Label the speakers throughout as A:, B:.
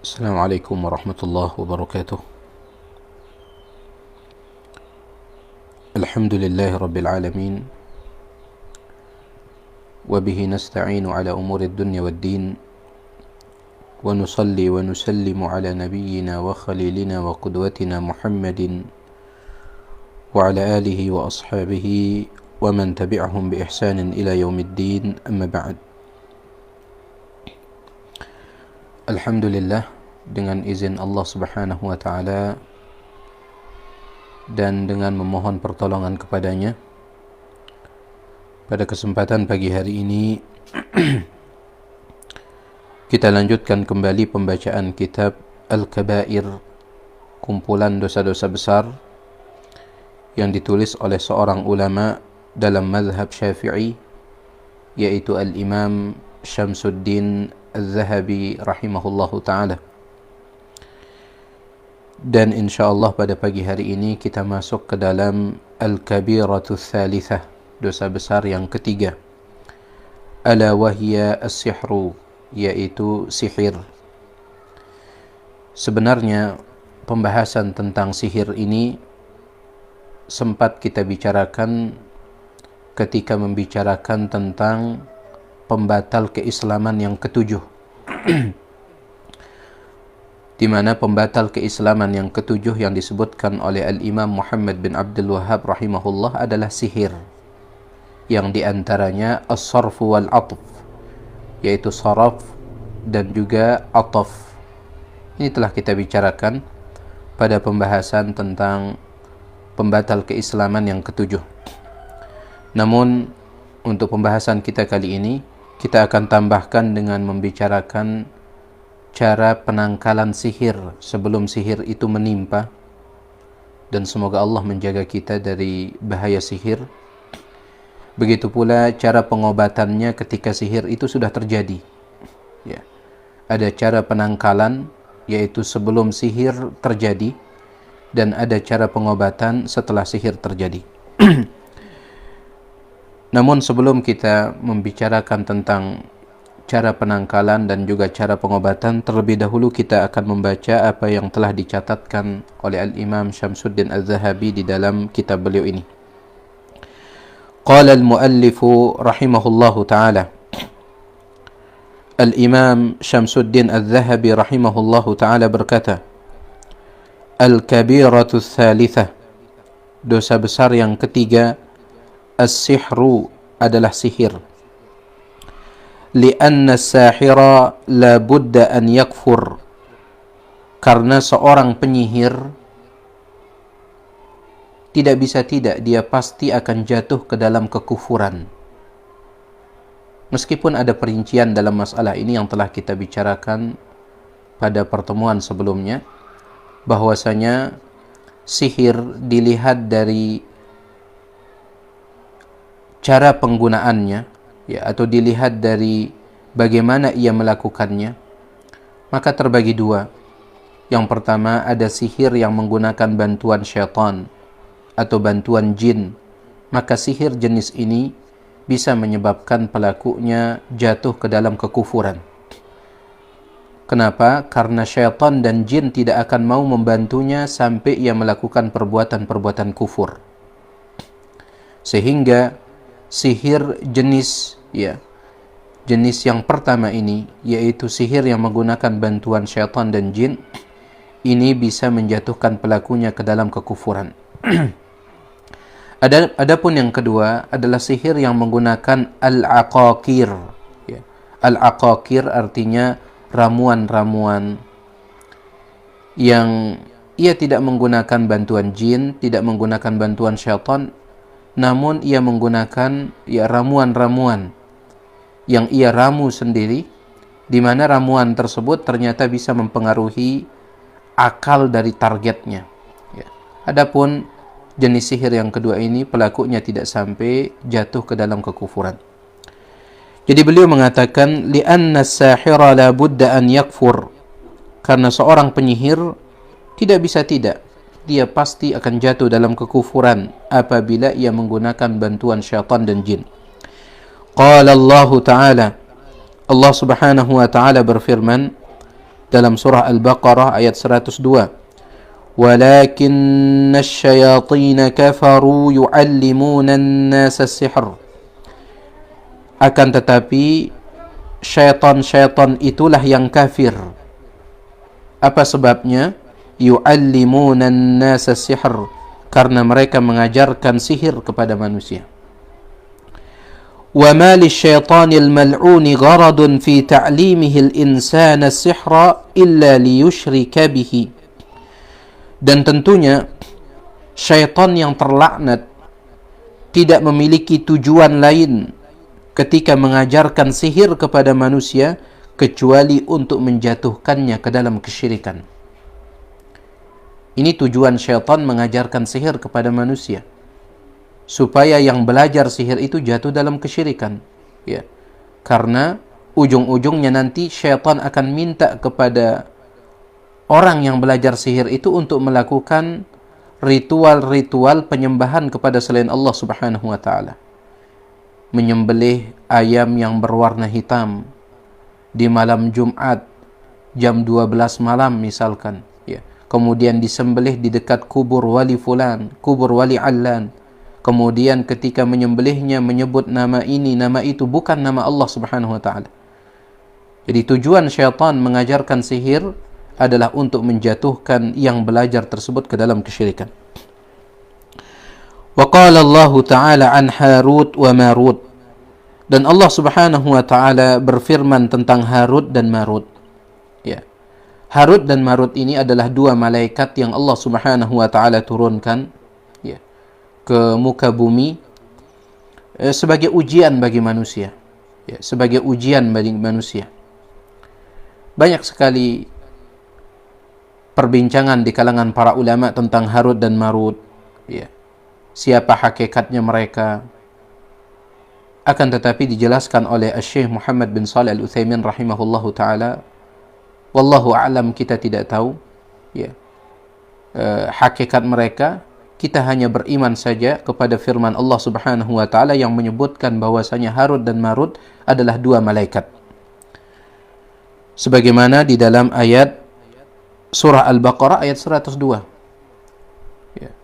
A: السلام عليكم ورحمة الله وبركاته. الحمد لله رب العالمين، وبه نستعين على أمور الدنيا والدين، ونصلي ونسلم على نبينا وخليلنا وقدوتنا محمد وعلى آله وأصحابه ومن تبعهم بإحسان إلى يوم الدين. أما بعد. Alhamdulillah, dengan izin Allah Subhanahu wa taala dan dengan memohon pertolongan kepadanya, pada kesempatan pagi hari ini kita lanjutkan kembali pembacaan kitab Al-Kabair, kumpulan dosa-dosa besar yang ditulis oleh seorang ulama dalam mazhab Syafi'i, yaitu Al-Imam Syamsuddin Al-Zahabi rahimahullahu ta'ala. Dan insyaallah pada pagi hari ini kita masuk ke dalam Al-Kabiratu Tsalitsah, dosa besar yang ketiga, ala wahya as-sihru, yaitu sihir. Sebenarnya pembahasan tentang sihir ini sempat kita bicarakan ketika membicarakan tentang pembatal keislaman yang ketujuh, di mana pembatal keislaman yang ketujuh yang disebutkan oleh Al-Imam Muhammad bin Abdul Wahhab rahimahullah adalah sihir, yang diantaranya as-sarfu wal-atf, yaitu saraf dan juga ataf. Ini telah kita bicarakan pada pembahasan tentang pembatal keislaman yang ketujuh. Namun untuk pembahasan kita kali ini, kita akan tambahkan dengan membicarakan cara penangkalan sihir sebelum sihir itu menimpa, dan semoga Allah menjaga kita dari bahaya sihir. Begitu pula cara pengobatannya ketika sihir itu sudah terjadi. Ya. Ada cara penangkalan, yaitu sebelum sihir terjadi, dan ada cara pengobatan setelah sihir terjadi. Namun sebelum kita membicarakan tentang cara penangkalan dan juga cara pengobatan, terlebih dahulu kita akan membaca apa yang telah dicatatkan oleh Al-Imam Syamsuddin Al-Zahabi di dalam kitab beliau ini. Qala al-muallifu rahimahullahu ta'ala, Al-Imam Syamsuddin Al-Zahabi rahimahullahu ta'ala berkata, Al-Kabiratu Tsalitsah, dosa besar yang ketiga, as-sihru adalah sihir. Lianna as-sahira la budda an yakfur, karena seorang penyihir tidak bisa tidak, dia pasti akan jatuh ke dalam kekufuran. Meskipun ada perincian dalam masalah ini yang telah kita bicarakan pada pertemuan sebelumnya, bahwasanya sihir dilihat dari cara penggunaannya, ya, atau dilihat dari bagaimana ia melakukannya, maka terbagi dua. Yang pertama, ada sihir yang menggunakan bantuan syaitan atau bantuan jin, maka sihir jenis ini bisa menyebabkan pelakunya jatuh ke dalam kekufuran. Kenapa? Karena syaitan dan jin tidak akan mau membantunya sampai ia melakukan perbuatan-perbuatan kufur. Sehingga sihir jenis yang pertama ini, yaitu sihir yang menggunakan bantuan syaitan dan jin, ini bisa menjatuhkan pelakunya ke dalam kekufuran. Adapun yang kedua adalah sihir yang menggunakan al-aqaqir. Ya. Al-aqaqir artinya ramuan-ramuan yang ia tidak menggunakan bantuan jin, tidak menggunakan bantuan syaitan, namun ia menggunakan ramuan-ramuan yang ia ramu sendiri, di mana ramuan tersebut ternyata bisa mempengaruhi akal dari targetnya. Ya. Adapun jenis sihir yang kedua ini, pelakunya tidak sampai jatuh ke dalam kekufuran. Jadi beliau mengatakan, li'anna as-sahira la budda an yakfur, karena seorang penyihir tidak bisa tidak, dia pasti akan jatuh dalam kekufuran apabila ia menggunakan bantuan syaitan dan jin. Qala Allah Ta'ala, Allah Subhanahu wa Ta'ala berfirman, dalam surah Al-Baqarah ayat 102. Walakinna asyayatin kafaru yu'allimuna an-nasa as-sihr. Akan tetapi syaitan-syaitan itulah yang kafir. Apa sebabnya? Yu'allimuna an-nasa as-sihr, karena mereka mengajarkan sihir kepada manusia. وَمَا لِلشَّيْطَانِ الْمَلْعُونِ غَرَضٌ فِي تَعْلِيمِهِ الْإِنسَانَ السِّحْرَ إِلَّا لِيُشْرِكَ بِهِ. Dan tentunya syaitan yang terlaknat tidak memiliki tujuan lain ketika mengajarkan sihir kepada manusia kecuali untuk menjatuhkannya ke dalam kesyirikan. Ini tujuan syaitan mengajarkan sihir kepada manusia, supaya yang belajar sihir itu jatuh dalam kesyirikan, ya. Karena ujung-ujungnya nanti syaitan akan minta kepada orang yang belajar sihir itu untuk melakukan ritual-ritual penyembahan kepada selain Allah Subhanahu wa taala. Menyembelih ayam yang berwarna hitam di malam Jumat jam 12 malam misalkan, ya. Kemudian disembelih di dekat kubur wali fulan, kubur wali allan. Kemudian ketika menyembelihnya menyebut nama ini, nama itu, bukan nama Allah Subhanahu wa taala. Jadi tujuan syaitan mengajarkan sihir adalah untuk menjatuhkan yang belajar tersebut ke dalam kesyirikan. Wa qala Allah taala an Harut wa Marut. Dan Allah Subhanahu wa taala berfirman tentang Harut dan Marut. Ya. Harut dan Marut ini adalah dua malaikat yang Allah Subhanahu wa taala turunkan ke muka bumi sebagai ujian bagi manusia, ya, sebagai ujian bagi manusia. Banyak sekali perbincangan di kalangan para ulama tentang Harut dan Marut, ya. Siapa hakikatnya mereka? Akan tetapi dijelaskan oleh Syekh Muhammad bin Shalih Al-Utsaimin rahimahullahu taala, wallahu a'lam, kita tidak tahu, ya, hakikat mereka. Kita hanya beriman saja kepada firman Allah Subhanahu wa taala yang menyebutkan bahwasanya Harut dan Marut adalah dua malaikat. Sebagaimana di dalam ayat surah Al-Baqarah ayat 102. Ya.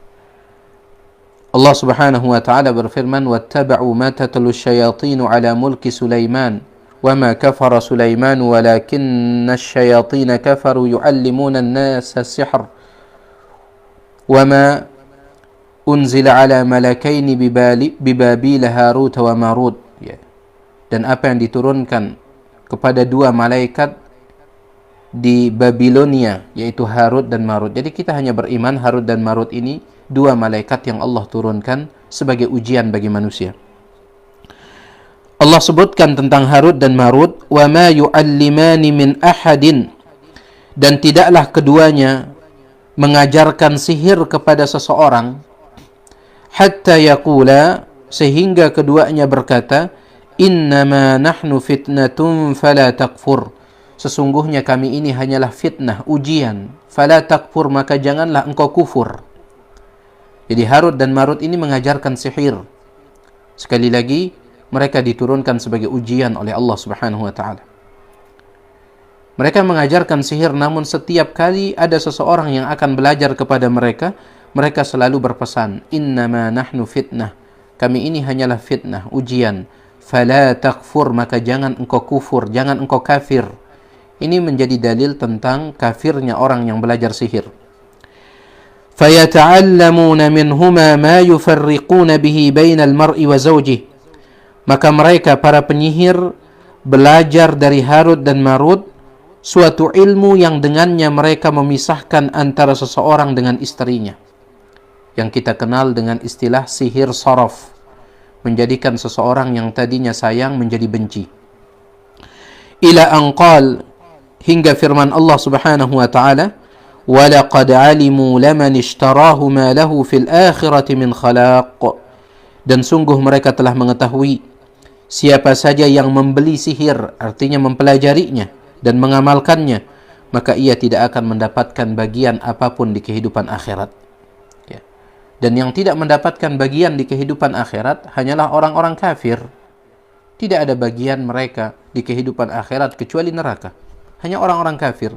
A: Allah Subhanahu wa taala berfirman, "Wattaba'u ma tatlu asyayatin 'ala mulki Sulaiman, wa ma kafara Sulaiman walakinna asyayatin kafaru yu'allimuna an-nasa as-sihr. Wa ma unzila ala malakaini bibabil Harut wa Marut." Ya. Dan apa yang diturunkan kepada dua malaikat di Babilonia, yaitu Harut dan Marut. Jadi kita hanya beriman Harut dan Marut ini dua malaikat yang Allah turunkan sebagai ujian bagi manusia. Allah sebutkan tentang Harut dan Marut, wa ma yu'allimani min ahadin, dan tidaklah keduanya mengajarkan sihir kepada seseorang, hatta yaqula, sehingga keduanya berkata, innama nahnu fitnatun fala takfur, sesungguhnya kami ini hanyalah fitnah, ujian, fala takfur, maka janganlah engkau kufur. Jadi Harut dan Marut ini mengajarkan sihir. Sekali lagi, mereka diturunkan sebagai ujian oleh Allah Subhanahu wa taala. Mereka mengajarkan sihir, namun setiap kali ada seseorang yang akan belajar kepada mereka, mereka selalu berpesan, innama nahnu fitnah, kami ini hanyalah fitnah, ujian, fala takfur, maka jangan engkau kufur, jangan engkau kafir. Ini menjadi dalil tentang kafirnya orang yang belajar sihir. Fayata'allamuna minhuma ma yufarriquna bihi bainal mar'i wa zawjih, maka mereka para penyihir belajar dari Harut dan Marut suatu ilmu yang dengannya mereka memisahkan antara seseorang dengan istrinya, yang kita kenal dengan istilah sihir saraf, menjadikan seseorang yang tadinya sayang menjadi benci. Ila anqal, hingga firman Allah Subhanahu wa taala, walaqad alimu laman ishtarahu ma lahu fil akhirati min khalaq, dan sungguh mereka telah mengetahui siapa saja yang membeli sihir, artinya mempelajarinya dan mengamalkannya, maka ia tidak akan mendapatkan bagian apapun di kehidupan akhirat. Ya. Dan yang tidak mendapatkan bagian di kehidupan akhirat hanyalah orang-orang kafir. Tidak ada bagian mereka di kehidupan akhirat kecuali neraka. Hanya orang-orang kafir.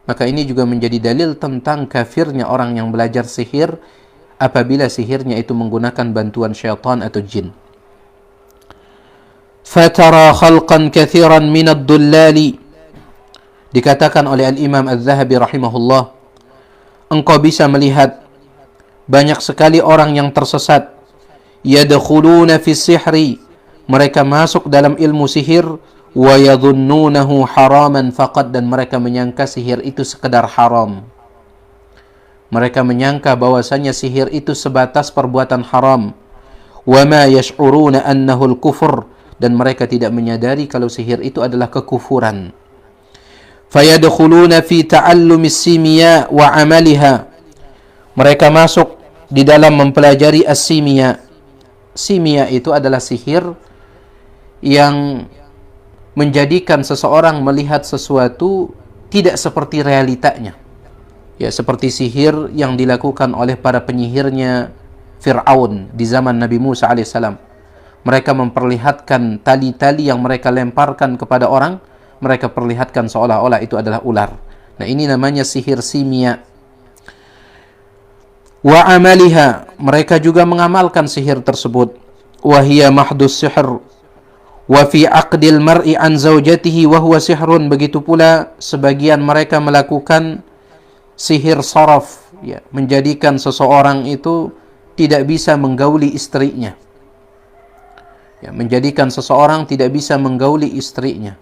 A: Maka ini juga menjadi dalil tentang kafirnya orang yang belajar sihir apabila sihirnya itu menggunakan bantuan syaitan atau jin. Fatara khalqan kathiran minad dullali, dikatakan oleh Al-Imam Al-Zahabi rahimahullah, engkau bisa melihat banyak sekali orang yang tersesat, yadkhuluna fi sihri, mereka masuk dalam ilmu sihir, wa yadhunnunahu haraman faqat, dan mereka menyangka sihir itu sekedar haram. Mereka menyangka bahwasanya sihir itu sebatas perbuatan haram. Wa ma yash'uruna annahu al-kufr, dan mereka tidak menyadari kalau sihir itu adalah kekufuran. Fayadkhuluna fi ta'allumi as-simya wa 'amaliha, mereka masuk di dalam mempelajari as-simya. Simya itu adalah sihir yang menjadikan seseorang melihat sesuatu tidak seperti realitanya. Ya, seperti sihir yang dilakukan oleh para penyihirnya Fir'aun di zaman Nabi Musa alaihissalam. Mereka memperlihatkan tali-tali yang mereka lemparkan kepada orang, mereka perlihatkan seolah-olah itu adalah ular. Nah, ini namanya sihir simya. Wa amaliha, mereka juga mengamalkan sihir tersebut. Wa hiya mahdus sihr. Wa fi aqdil mar'i an zawjatihi wa huwa sihrun. Begitu pula sebagian mereka melakukan sihir saraf, ya, menjadikan seseorang itu tidak bisa menggauli istrinya. Ya, menjadikan seseorang tidak bisa menggauli istrinya,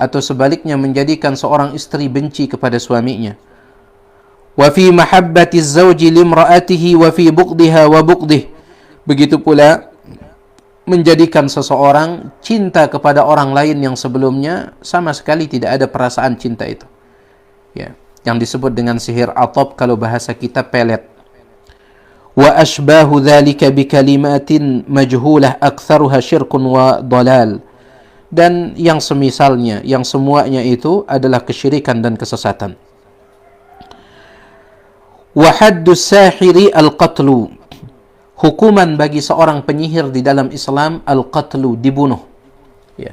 A: atau sebaliknya menjadikan seorang istri benci kepada suaminya. Wa fi mahabbati az-zawji limra'atihi wa fi bughdiha wa bughdih. Begitu pula menjadikan seseorang cinta kepada orang lain yang sebelumnya sama sekali tidak ada perasaan cinta itu. Ya, yang disebut dengan sihir atab, kalau bahasa kita pelet. Wa ashbahu dzalika bi kalimatin majhulah aktsaruha syirkun wa dhalal. Dan yang semisalnya, yang semuanya itu adalah kesyirikan dan kesesatan. Wa haddus sahiri al-qatlu. Hukuman bagi seorang penyihir di dalam Islam al-qatlu, dibunuh. Ya.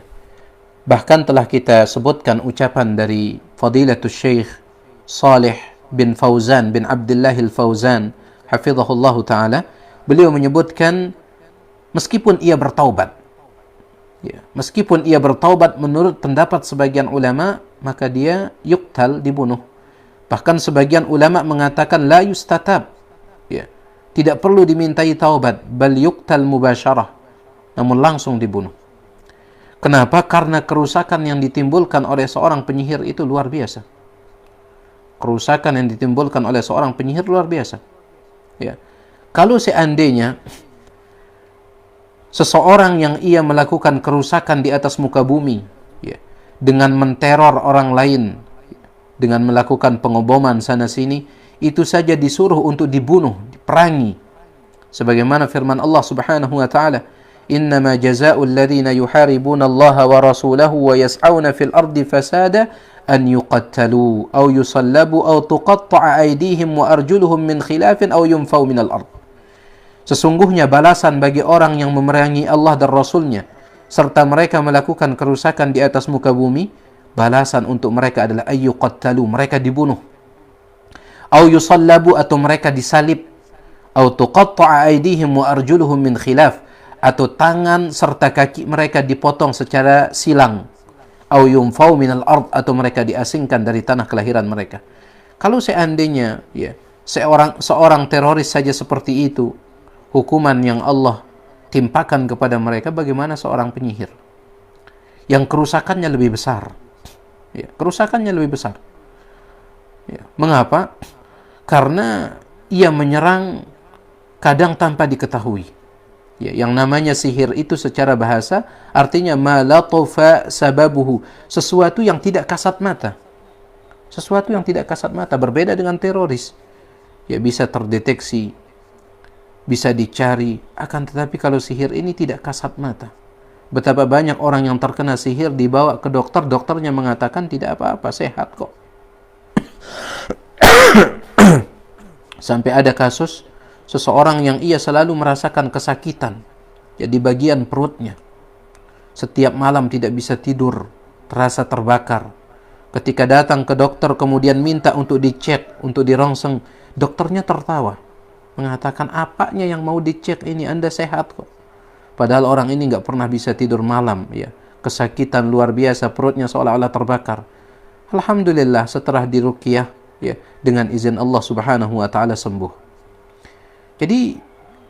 A: Bahkan telah kita sebutkan ucapan dari Fadilatul Syekh Salih bin Fauzan bin Abdullah al-Fauzan hafizahullah ta'ala. Beliau menyebutkan meskipun ia bertaubat, ya, meskipun ia bertaubat menurut pendapat sebagian ulama, maka dia yuqtal, dibunuh. Bahkan sebagian ulama mengatakan la yustatab, ya, tidak perlu dimintai taubat, bal yuqtal mubasyarah, namun langsung dibunuh. Kenapa? Karena kerusakan yang ditimbulkan oleh seorang penyihir itu luar biasa. Kerusakan yang ditimbulkan oleh seorang penyihir luar biasa. Ya. Kalau seandainya seseorang yang ia melakukan kerusakan di atas muka bumi, ya, dengan menteror orang lain, dengan melakukan pengoboman sana sini, itu saja disuruh untuk dibunuh, diperangi. Sebagaimana firman Allah Subhanahu wa taala, "Innama jazaa'ul ladzina yuharibuna Allah wa rasulahu wa yas'auna fil ardi fasada an yuqattalu aw yusallabu aw tuqatta'a aydihim wa arjuluhum min khilafin aw yunfaw minal ard." Sesungguhnya balasan bagi orang yang memerangi Allah dan Rasulnya serta mereka melakukan kerusakan di atas muka bumi, balasan untuk mereka adalah ayyuqattalu, mereka dibunuh, aw yusallabu, atau mereka disalib, aw tuqatta'a aydihim wa arjuluhum min khilaf, atau tangan serta kaki mereka dipotong secara silang, aw yunfaw minal ard, atau mereka diasingkan dari tanah kelahiran mereka. Kalau seandainya, ya, seorang teroris saja seperti itu hukuman yang Allah timpakan kepada mereka, bagaimana seorang penyihir yang kerusakannya lebih besar? Ya, kerusakannya lebih besar. Ya, mengapa? Karena ia menyerang kadang tanpa diketahui. Ya, yang namanya sihir itu secara bahasa artinya ma latafa sababuhu, sesuatu yang tidak kasat mata. Sesuatu yang tidak kasat mata, berbeda dengan teroris. Ya, bisa terdeteksi, bisa dicari, akan tetapi kalau sihir ini tidak kasat mata. Betapa banyak orang yang terkena sihir dibawa ke dokter, dokternya mengatakan tidak apa-apa, sehat kok. Sampai ada kasus seseorang yang ia selalu merasakan kesakitan, ya, di bagian perutnya. Setiap malam tidak bisa tidur, terasa terbakar. Ketika datang ke dokter kemudian minta untuk dicek, untuk dirongseng, dokternya tertawa, mengatakan, apanya yang mau dicek ini, Anda sehat kok. Padahal orang ini nggak pernah bisa tidur malam, ya, kesakitan luar biasa, perutnya seolah-olah terbakar. Alhamdulillah setelah diruqyah, ya, dengan izin Allah Subhanahu wa taala sembuh. Jadi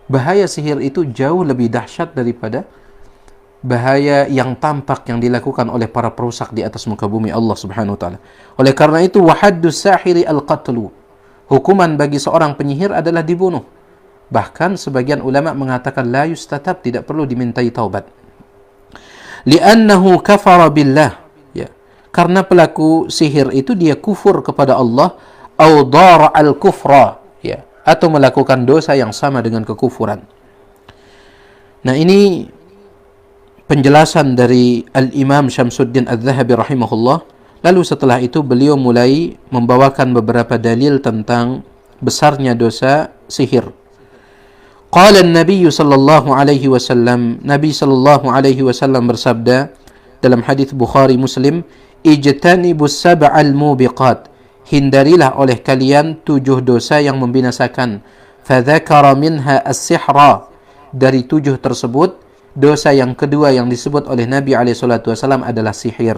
A: bahaya sihir itu jauh lebih dahsyat daripada bahaya yang tampak yang dilakukan oleh para perusak di atas muka bumi Allah Subhanahu wa taala. Oleh karena itu, wahaddus sahiri al-qatlu. Hukuman bagi seorang penyihir adalah dibunuh. Bahkan sebagian ulama mengatakan la yustatab, tidak perlu dimintai taubat. Li'annahu kafara billah, ya. Karena pelaku sihir itu dia kufur kepada Allah, au dara al-kufra, ya, atau melakukan dosa yang sama dengan kekufuran. Nah, ini penjelasan dari Al-Imam Syamsuddin Adz-Dzahabi rahimahullah. Lalu setelah itu beliau mulai membawakan beberapa dalil tentang besarnya dosa sihir. Qala an-nabiy sallallahu alaihi wasallam, Nabi sallallahu alaihi wasallam bersabda dalam hadis Bukhari Muslim, ijtanibus sab'al mubiqat, hindarilah oleh kalian 7 dosa yang membinasakan. Fadzakara minha as-sihra, dari 7 tersebut dosa yang kedua yang disebut oleh Nabi SAW adalah sihir.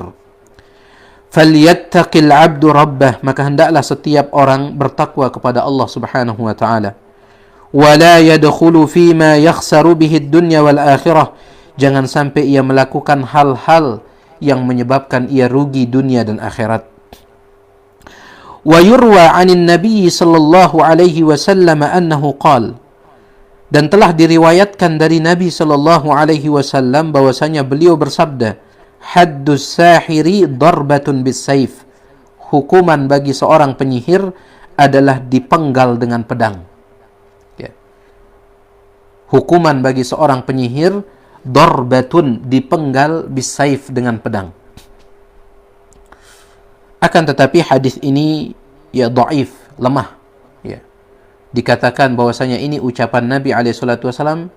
A: Falyattaqil abdu rabbah, maka hendaklah setiap orang bertakwa kepada Allah Subhanahu wa taala. Wala yadkhulu fima yakhsaru bihi ad-dunya wal akhirah, jangan sampai ia melakukan hal-hal yang menyebabkan ia rugi dunia dan akhirat. Wa yurwa 'anil nabiy sallallahu alaihi wasallam annahu qala, dan telah diriwayatkan dari Nabi sallallahu alaihi wasallam bahwasanya beliau bersabda, haddus sahiri darbatun bis-saif, hukuman bagi seorang penyihir adalah dipenggal dengan pedang. Ya. Hukuman bagi seorang penyihir darbatun, dipenggal bis-saif dengan pedang. Akan tetapi hadis ini ya dhaif, lemah, ya. Dikatakan bahwasanya ini ucapan Nabi SAW,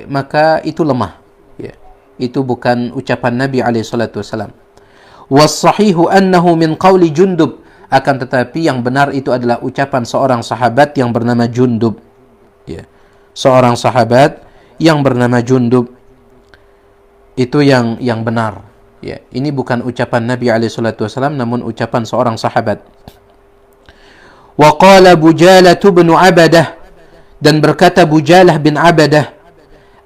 A: maka itu lemah, ya. Itu bukan ucapan Nabi SAW. Was-sahihu annahu min qawli Jundub, akan tetapi yang benar itu adalah ucapan seorang sahabat yang bernama Jundub, ya. Seorang sahabat yang bernama Jundub, itu yang benar, ya. Ini bukan ucapan Nabi SAW, namun ucapan seorang sahabat. Wa qala Bujalah bin Abadah, dan berkata Bujalah bin Abadah,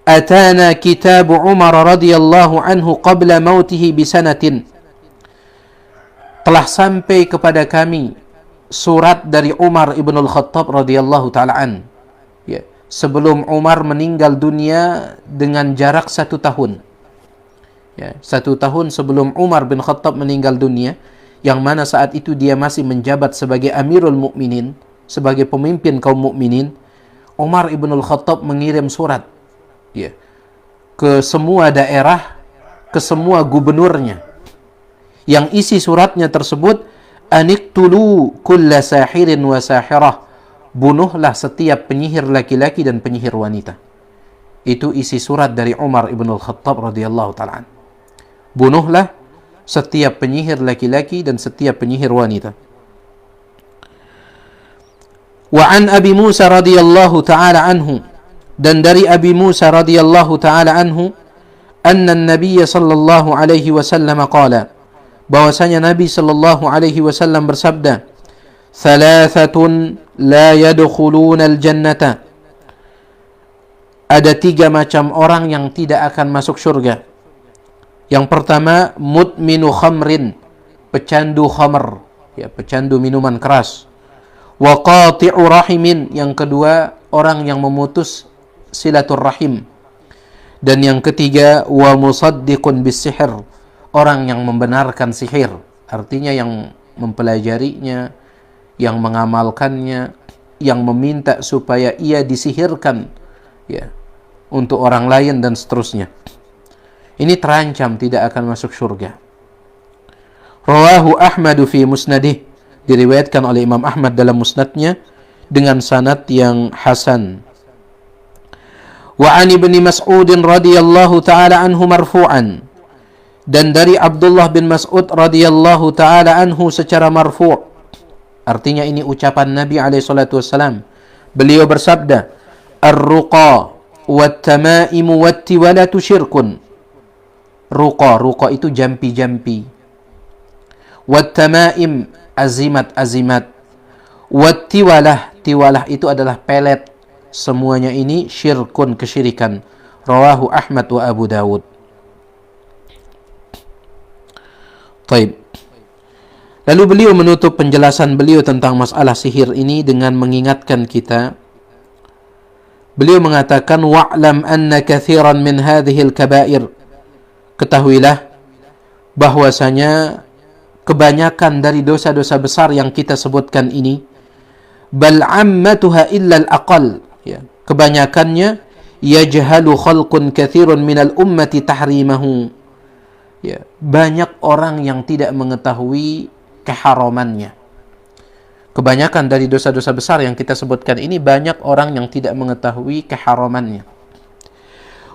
A: atana kitab Umar radhiyallahu anhu qabla mautihi bisanatin, telah sampai kepada kami surat dari Umar ibn al-Khattab radhiyallahu ta'ala an, ya, sebelum Umar meninggal dunia dengan jarak 1 tahun, ya, 1 tahun sebelum Umar bin Khattab meninggal dunia, yang mana saat itu dia masih menjabat sebagai Amirul Mukminin, sebagai pemimpin kaum mukminin. Umar ibn al-Khattab mengirim surat, ya, ke semua daerah, ke semua gubernurnya, yang isi suratnya tersebut, aniqtulu kulla sahirin wa sahirah, bunuhlah setiap penyihir laki-laki dan penyihir wanita. Itu isi surat dari Umar ibn al-Khattab radhiyallahu ta'ala. Bunuhlah setiap penyihir laki-laki dan setiap penyihir wanita. Wa an Abi Musa radhiyallahu ta'ala anhu, dan dari Abi Musa radhiyallahu ta'ala anhu, anna an-nabiy sallallahu alaihi wasallam qala, bahwasanya Nabi sallallahu alaihi wasallam bersabda, thalathatun la yadkhuluna al-jannata, ada 3 macam orang yang tidak akan masuk surga. Yang pertama, mudminu khamrin, pecandu khamr, ya, pecandu minuman keras. Wa qati'u rahimin, yang kedua orang yang memutus silaturrahim. Dan yang ketiga, wa musaddiqun bis-sihr, orang yang membenarkan sihir, artinya yang mempelajarinya, yang mengamalkannya, yang meminta supaya ia disihirkan, ya, untuk orang lain dan seterusnya. Ini terancam tidak akan masuk surga. Rawahu Ahmad fi musnadih, diriwayatkan oleh Imam Ahmad dalam musnadnya dengan sanad yang hasan. Wa an Ibnu Mas'ud radhiyallahu taala anhu marfu'an, Dan dari Abdullah bin Mas'ud radhiyallahu taala anhu secara marfu', artinya ini ucapan Nabi alaihi salatu wasallam. Beliau bersabda, "Ar-ruqa wat-tamaimu wat-tiwalatu syirkun." Ruqa itu jampi-jampi. Wat-tamaim, azimat-azimat. Wat-tiwalah itu adalah pelet. Semuanya ini syirkun, kesyirikan. Rawahu Ahmad wa Abu Dawud. Taib. Lalu beliau menutup penjelasan beliau tentang masalah sihir ini dengan mengingatkan kita. Beliau mengatakan, wa'lam anna kathiran min hadhil kabair. Ketahuilah bahwasanya kebanyakan dari dosa-dosa besar yang kita sebutkan ini, bal ammatuha illa al-aqal, ya, kebanyakannya yajhalu khalqun kathirun minal ummati tahrimahu, ya, banyak orang yang tidak mengetahui keharamannya. Kebanyakan dari dosa-dosa besar yang kita sebutkan ini, banyak orang yang tidak mengetahui keharamannya.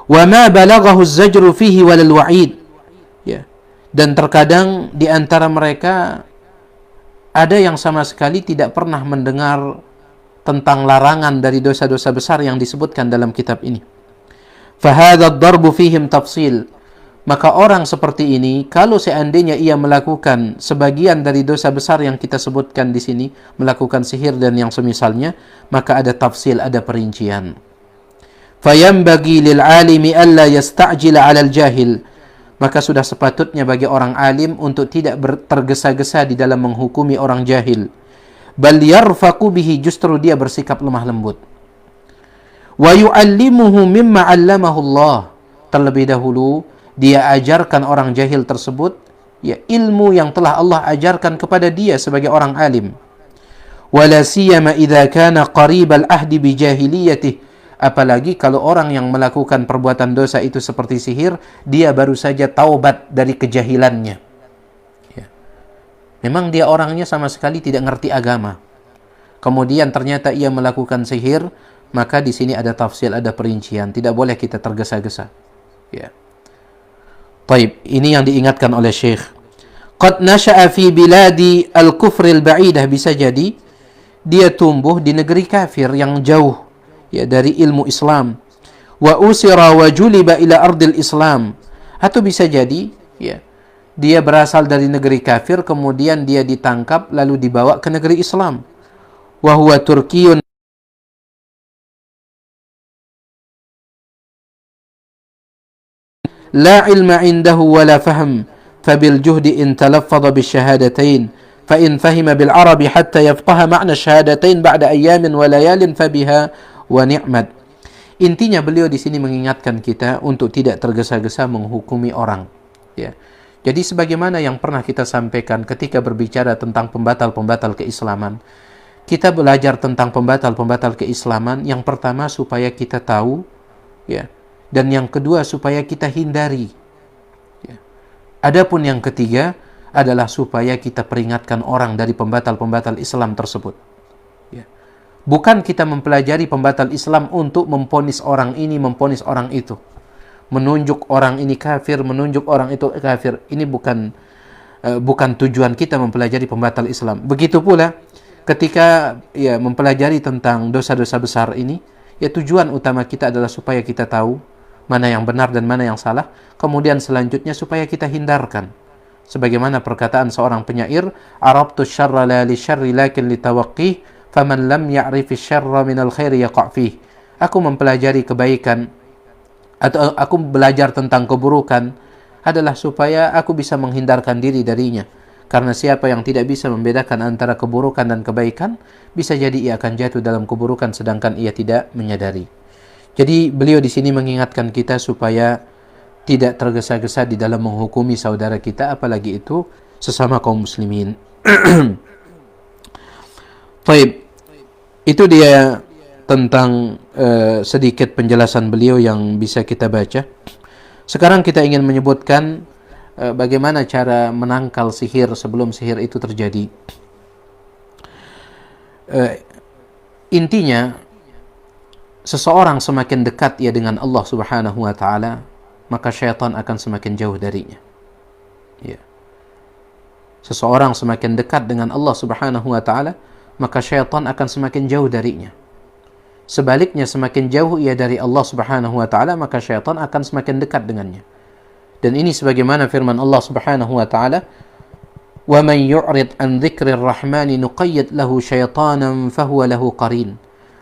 A: Wa ma balaghahu az-zajru fihi wal wa'id, ya. Dan terkadang di antara mereka ada yang sama sekali tidak pernah mendengar tentang larangan dari dosa-dosa besar yang disebutkan dalam kitab ini. Fahadha ad-darbu fihim tafsil. Maka orang seperti ini, kalau seandainya ia melakukan sebagian dari dosa besar yang kita sebutkan di sini, melakukan sihir dan yang semisalnya, maka ada tafsil, ada perincian. Fayambagi lil alimi alla yasta'jila 'alal jahil. Maka sudah sepatutnya bagi orang alim untuk tidak tergesa-gesa di dalam menghukumi orang jahil. Bal yarfaqu bihi, justru dia bersikap lemah lembut. Wa yu'allimuhu mimma 'allamahu Allah. Terlebih dahulu dia ajarkan orang jahil tersebut, ya, ilmu yang telah Allah ajarkan kepada dia sebagai orang alim. Wala siyama idza kana qaribal ahdi bi jahiliyatihi. Apalagi kalau orang yang melakukan perbuatan dosa itu seperti sihir, dia baru saja taubat dari kejahilannya. Ya. Memang dia orangnya sama sekali tidak ngerti agama. Kemudian ternyata ia melakukan sihir, maka di sini ada tafsil, ada perincian. Tidak boleh kita tergesa-gesa. Ya. Taib, ini yang diingatkan oleh Syekh. Qad nasha'a fi biladi al-kufr al-ba'idah, bisa jadi dia tumbuh di negeri kafir yang jauh, ya, dari ilmu Islam. Wa usira wa juliba ila ardil Islam. Atau bisa jadi, ya, dia berasal dari negeri kafir, kemudian dia ditangkap lalu dibawa ke negeri Islam. Wa huwa Turkiyun la ilma indahu wa la fahm, fabil juhdi in talaffadha bisyahadatain, fa in fahima bil arabi hatta yafqaha ma'na syahadatain ba'da ayyamin wa layalin fabiha wa ni'mat. Intinya beliau di sini mengingatkan kita untuk tidak tergesa-gesa menghukumi orang, ya. Jadi sebagaimana yang pernah kita sampaikan ketika berbicara tentang pembatal-pembatal keislaman, kita belajar tentang pembatal-pembatal keislaman, yang pertama supaya kita tahu, ya, dan yang kedua supaya kita hindari, ya. Adapun yang ketiga adalah supaya kita peringatkan orang dari pembatal-pembatal Islam tersebut, ya. Bukan kita mempelajari pembatal Islam untuk memponis orang ini, memponis orang itu, menunjuk orang ini kafir, menunjuk orang itu kafir. Ini bukan tujuan kita mempelajari pembatal Islam. Begitu pula ketika, ya, mempelajari tentang dosa-dosa besar ini, ya, tujuan utama kita adalah supaya kita tahu mana yang benar dan mana yang salah. Kemudian selanjutnya supaya kita hindarkan. Sebagaimana perkataan seorang penyair, Arabtu syarra la li syarri lakin li tawaqqih, faman lam ya'rifi syarra minal khairi yaqa' fih. Aku mempelajari kebaikan, atau aku belajar tentang keburukan adalah supaya aku bisa menghindarkan diri darinya. Karena siapa yang tidak bisa membedakan antara keburukan dan kebaikan, bisa jadi ia akan jatuh dalam keburukan sedangkan ia tidak menyadari. Jadi beliau di sini mengingatkan kita supaya tidak tergesa-gesa di dalam menghukumi saudara kita, apalagi itu sesama kaum muslimin. Baik, itu dia tentang sedikit penjelasan beliau yang bisa kita baca. Sekarang kita ingin menyebutkan bagaimana cara menangkal sihir sebelum sihir itu terjadi. Intinya, seseorang semakin dekat ia dengan Allah Subhanahu wa taala, maka syaitan akan semakin jauh darinya. Ya. Seseorang semakin dekat dengan Allah Subhanahu wa taala, maka syaitan akan semakin jauh darinya. Sebaliknya, semakin jauh ia dari Allah Subhanahu wa taala, maka syaitan akan semakin dekat dengannya. Dan ini sebagaimana firman Allah Subhanahu wa taala, "Wa man yu'rid an dzikrir rahmani nuqayyid lahu syaitanan fahuwa lahu qarin."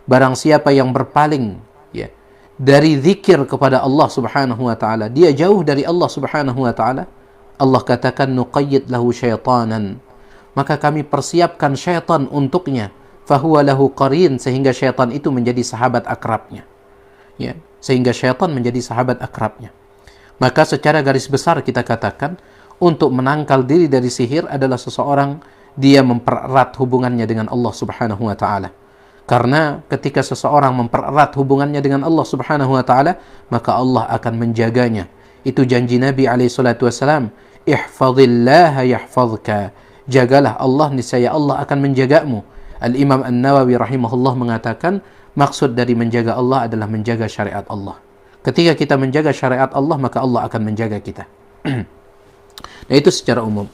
A: Barang siapa yang berpaling ya dari zikir kepada Allah Subhanahu wa taala, dia jauh dari Allah Subhanahu wa taala, Allah katakan nuqayyid lahu syaitanan, maka kami persiapkan syaitan untuknya, fahuwa lahu qarin, sehingga syaitan itu menjadi sahabat akrabnya. Ya, sehingga syaitan menjadi sahabat akrabnya. Maka secara garis besar kita katakan, untuk menangkal diri dari sihir adalah seseorang dia mempererat hubungannya dengan Allah Subhanahu wa taala. Karena ketika seseorang mempererat hubungannya dengan Allah Subhanahu wa taala, maka Allah akan menjaganya. Itu janji Nabi alaihi salatu wasalam, ihfazillaha yahfazka. Jagalah Allah, niscaya Allah akan menjagamu. Al-Imam An-Nawawi rahimahullah mengatakan, maksud dari menjaga Allah adalah menjaga syariat Allah. Ketika kita menjaga syariat Allah, maka Allah akan menjaga kita. Nah, itu secara umum.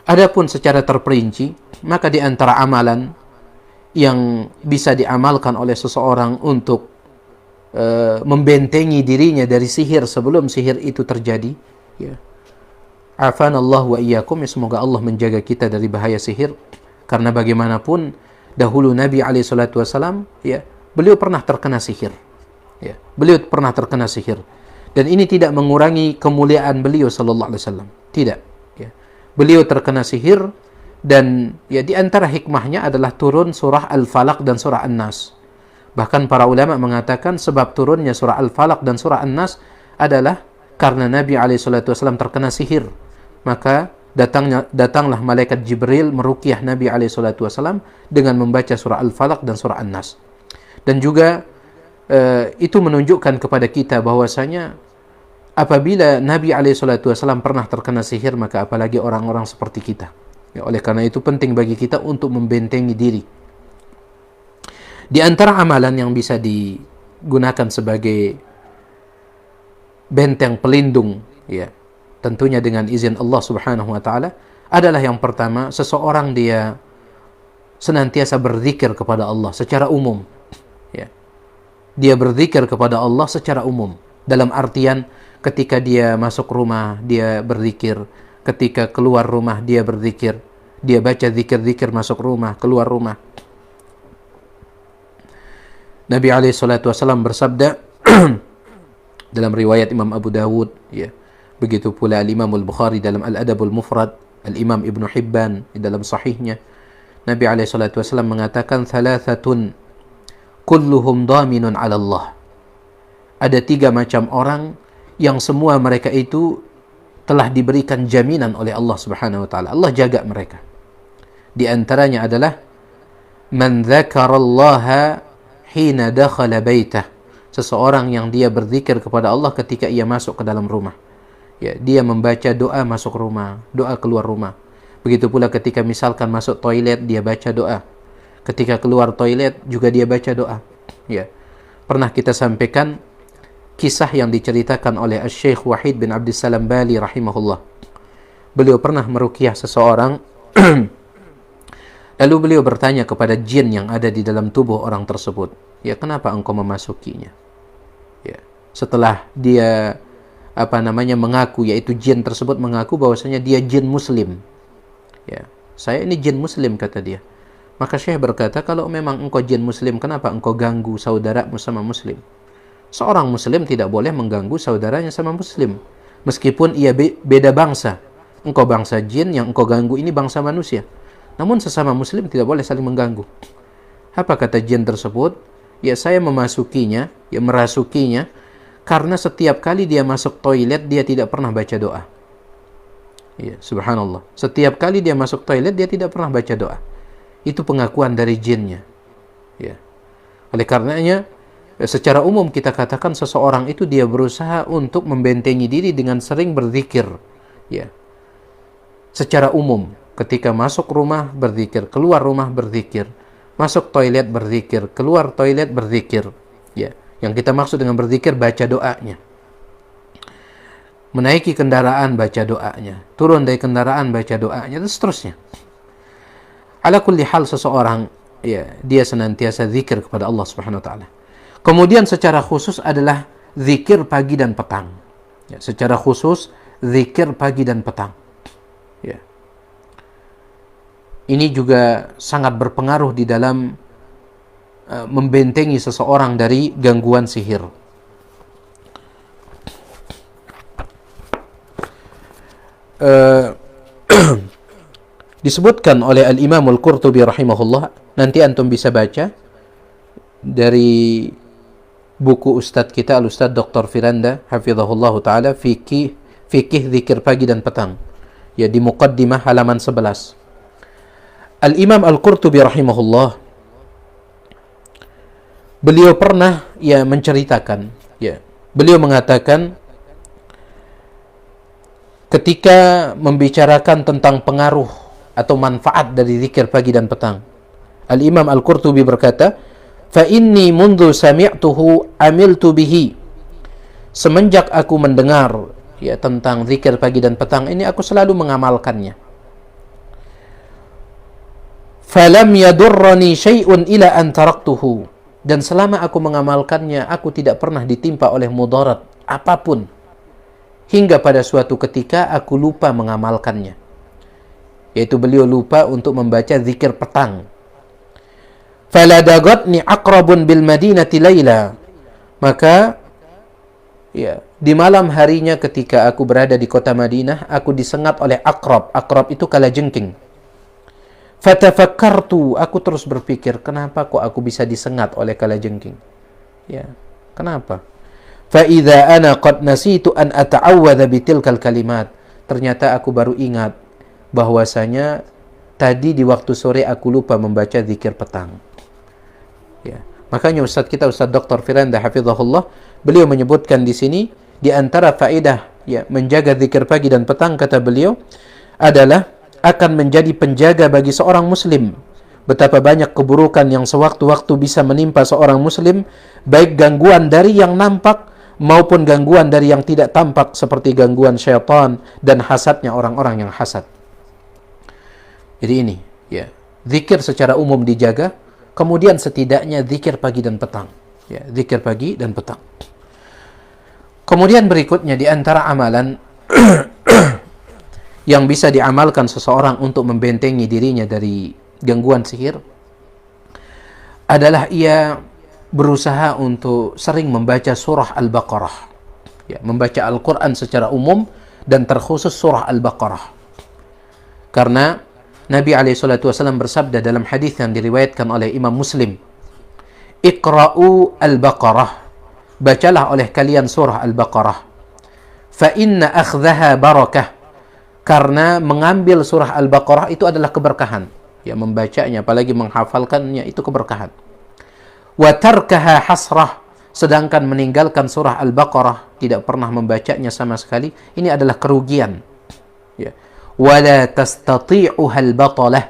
A: Adapun secara terperinci, maka di antara amalan yang bisa diamalkan oleh seseorang untuk membentengi dirinya dari sihir sebelum sihir itu terjadi, ya. Afanallahu wa iyyakum, ya, semoga Allah menjaga kita dari bahaya sihir. Karena bagaimanapun dahulu Nabi alaihi salatu wasalam, ya, beliau pernah terkena sihir. Ya, beliau pernah terkena sihir. Dan ini tidak mengurangi kemuliaan beliau sallallahu alaihi wasallam. Tidak, ya. Beliau terkena sihir dan ya di antara hikmahnya adalah turun surah Al-Falaq dan surah An-Nas. Bahkan para ulama mengatakan sebab turunnya surah Al-Falaq dan surah An-Nas adalah karena Nabi alaihi salatu wasallam terkena sihir. Maka datanglah malaikat Jibril meruqyah Nabi alaihi salatu wasallam dengan membaca surah Al-Falaq dan surah An-Nas. Dan juga itu menunjukkan kepada kita bahwasanya apabila Nabi alaihi salatu wasallam pernah terkena sihir, maka apalagi orang-orang seperti kita. Ya, oleh karena itu penting bagi kita untuk membentengi diri. Di antara amalan yang bisa digunakan sebagai benteng pelindung, ya, tentunya dengan izin Allah Subhanahu wa taala, adalah yang pertama, seseorang dia senantiasa berzikir kepada Allah secara umum. Ya. Dia berzikir kepada Allah secara umum. Dalam artian ketika dia masuk rumah, dia berzikir. Ketika keluar rumah, dia berzikir. Dia baca zikir-zikir masuk rumah, keluar rumah. Nabi alaihi salatu wasallam bersabda dalam riwayat Imam Abu Dawud, ya. Begitu pula Al-Imam Al-Bukhari dalam Al-Adabul Mufrad, Al-Imam Ibnu Hibban dalam sahihnya. Nabi alaihi salatu wasallam mengatakan, "Thalathatun kulluhum dhaminun 'ala Allah." Ada 3 macam orang yang semua mereka itu telah diberikan jaminan oleh Allah Subhanahu wa taala. Allah jaga mereka. Di antaranya adalah man dzakarallaha hina dakhala baitah. Seseorang yang dia berzikir kepada Allah ketika ia masuk ke dalam rumah. Ya, dia membaca doa masuk rumah, doa keluar rumah. Begitu pula ketika misalkan masuk toilet, dia baca doa. Ketika keluar toilet juga dia baca doa. Ya. Pernah kita sampaikan kisah yang diceritakan oleh Syekh Wahid bin Abdussalam Bali rahimahullah. Beliau pernah meruqyah seseorang lalu beliau bertanya kepada jin yang ada di dalam tubuh orang tersebut, "Ya, kenapa engkau memasukinya?" Ya. Setelah dia mengaku, yaitu jin tersebut mengaku bahwasanya dia jin muslim. Ya, saya ini jin muslim, kata dia. Maka Syekh berkata, kalau memang engkau jin muslim, kenapa engkau ganggu saudaramu sama muslim? Seorang muslim tidak boleh mengganggu saudaranya sama muslim, meskipun ia beda bangsa. Engkau bangsa jin, yang engkau ganggu ini bangsa manusia. Namun sesama muslim tidak boleh saling mengganggu. Apa kata jin tersebut? Ya, saya memasukinya, ya merasukinya, karena setiap kali dia masuk toilet, dia tidak pernah baca doa. Ya, subhanallah. Setiap kali dia masuk toilet, dia tidak pernah baca doa. Itu pengakuan dari jinnya. Ya. Oleh karenanya, secara umum kita katakan seseorang itu dia berusaha untuk membentengi diri dengan sering berzikir. Ya. Secara umum, ketika masuk rumah berzikir, keluar rumah berzikir, masuk toilet berzikir, keluar toilet berzikir. Ya. Yang kita maksud dengan berzikir, baca doanya. Menaiki kendaraan baca doanya, turun dari kendaraan baca doanya, dan seterusnya. Ala kulli hal seseorang, ya, dia senantiasa zikir kepada Allah Subhanahu wa taala. Kemudian secara khusus adalah zikir pagi dan petang. Ya, secara khusus zikir pagi dan petang. Ya. Ini juga sangat berpengaruh di dalam membentengi seseorang dari gangguan sihir. Disebutkan oleh Al-Imam Al-Qurtubi rahimahullah, nanti antum bisa baca dari buku Ustadz kita, Al-Ustadz Dr. Firanda hafizahullah ta'ala, fikih zikir pagi dan petang, ya, di muqaddimah halaman 11. Al-Imam Al-Qurtubi rahimahullah, beliau pernah, ya, menceritakan, ya, beliau mengatakan ketika membicarakan tentang pengaruh atau manfaat dari zikir pagi dan petang, Al-Imam Al-Qurtubi berkata, "Fa inni mundu sami'tuhu amiltu bihi." Semenjak aku mendengar, ya, tentang zikir pagi dan petang ini, aku selalu mengamalkannya. "Falam yadurrani syai'un ila an taraktuhu." Dan selama aku mengamalkannya, aku tidak pernah ditimpa oleh mudarat apapun, hingga pada suatu ketika aku lupa mengamalkannya. Yaitu beliau lupa untuk membaca zikir petang. "Faladagatni aqrabun bil madinati laila." Maka, ya, di malam harinya ketika aku berada di kota Madinah, aku disengat oleh aqrab. Aqrab itu kalajengking. Fatafakkartu, aku terus berpikir, kenapa kok aku bisa disengat oleh kalajengking? Ya, kenapa? Fa idza ana qad nasitu an ata'awwadza bitilkal kalimat. Ternyata aku baru ingat bahwasanya tadi di waktu sore aku lupa membaca zikir petang. Ya. Makanya Ustaz kita, Ustaz Dr. Firanda hafizahullah, beliau menyebutkan di sini, di antara faedah, ya, menjaga zikir pagi dan petang, kata beliau, adalah akan menjadi penjaga bagi seorang muslim. Betapa banyak keburukan yang sewaktu-waktu bisa menimpa seorang muslim, baik gangguan dari yang nampak maupun gangguan dari yang tidak tampak, seperti gangguan syaitan dan hasadnya orang-orang yang hasad. Jadi ini, ya, zikir secara umum dijaga, kemudian setidaknya zikir pagi dan petang. Ya, zikir pagi dan petang. Kemudian berikutnya, di antara amalan yang bisa diamalkan seseorang untuk membentengi dirinya dari gangguan sihir adalah ia berusaha untuk sering membaca surah Al-Baqarah. Ya, membaca Al-Quran secara umum dan terkhusus surah Al-Baqarah. Karena Nabi SAW bersabda dalam hadis yang diriwayatkan oleh Imam Muslim, "Iqra'u Al-Baqarah." Bacalah oleh kalian surah Al-Baqarah. "Fa inna akhdhaha barakah." Karena mengambil surah Al-Baqarah itu adalah keberkahan. Ya, membacanya, apalagi menghafalkannya, itu keberkahan. "Wa tarkaha hasrah." Sedangkan meninggalkan surah Al-Baqarah, tidak pernah membacanya sama sekali, ini adalah kerugian. Ya. "Wala tastati'uha al-batalah."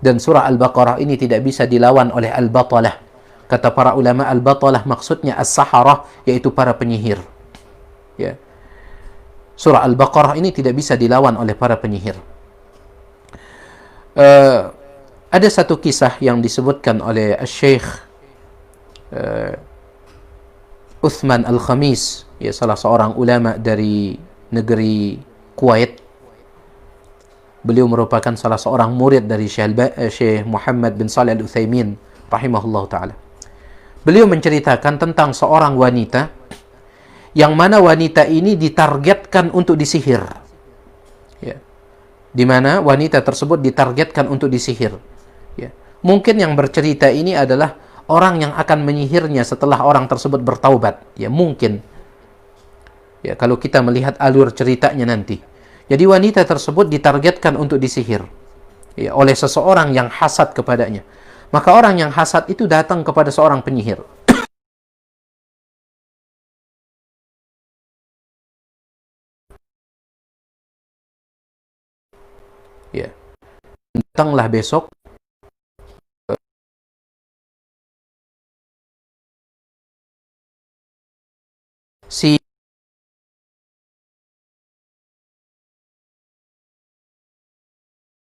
A: Dan surah Al-Baqarah ini tidak bisa dilawan oleh al-batalah. Kata para ulama, al-batalah maksudnya as-saharah, yaitu para penyihir. Ya. Surah Al-Baqarah ini tidak bisa dilawan oleh para penyihir. Ada satu kisah yang disebutkan oleh Syekh Uthman Al-Khamis, ya, salah seorang ulama dari negeri Kuwait. Beliau merupakan salah seorang murid dari Syekh Muhammad bin Shalih Al-Utsaimin rahimahullah ta'ala. Beliau menceritakan tentang seorang wanita, yang mana wanita ini ditargetkan untuk disihir. Ya. Di mana wanita tersebut ditargetkan untuk disihir. Ya. Mungkin yang bercerita ini adalah orang yang akan menyihirnya setelah orang tersebut bertaubat. Ya, mungkin. Ya, kalau kita melihat alur ceritanya nanti. Jadi wanita tersebut ditargetkan untuk disihir, ya, oleh seseorang yang hasad kepadanya. Maka orang yang hasad itu datang kepada seorang penyihir. Ya. Datanglah besok si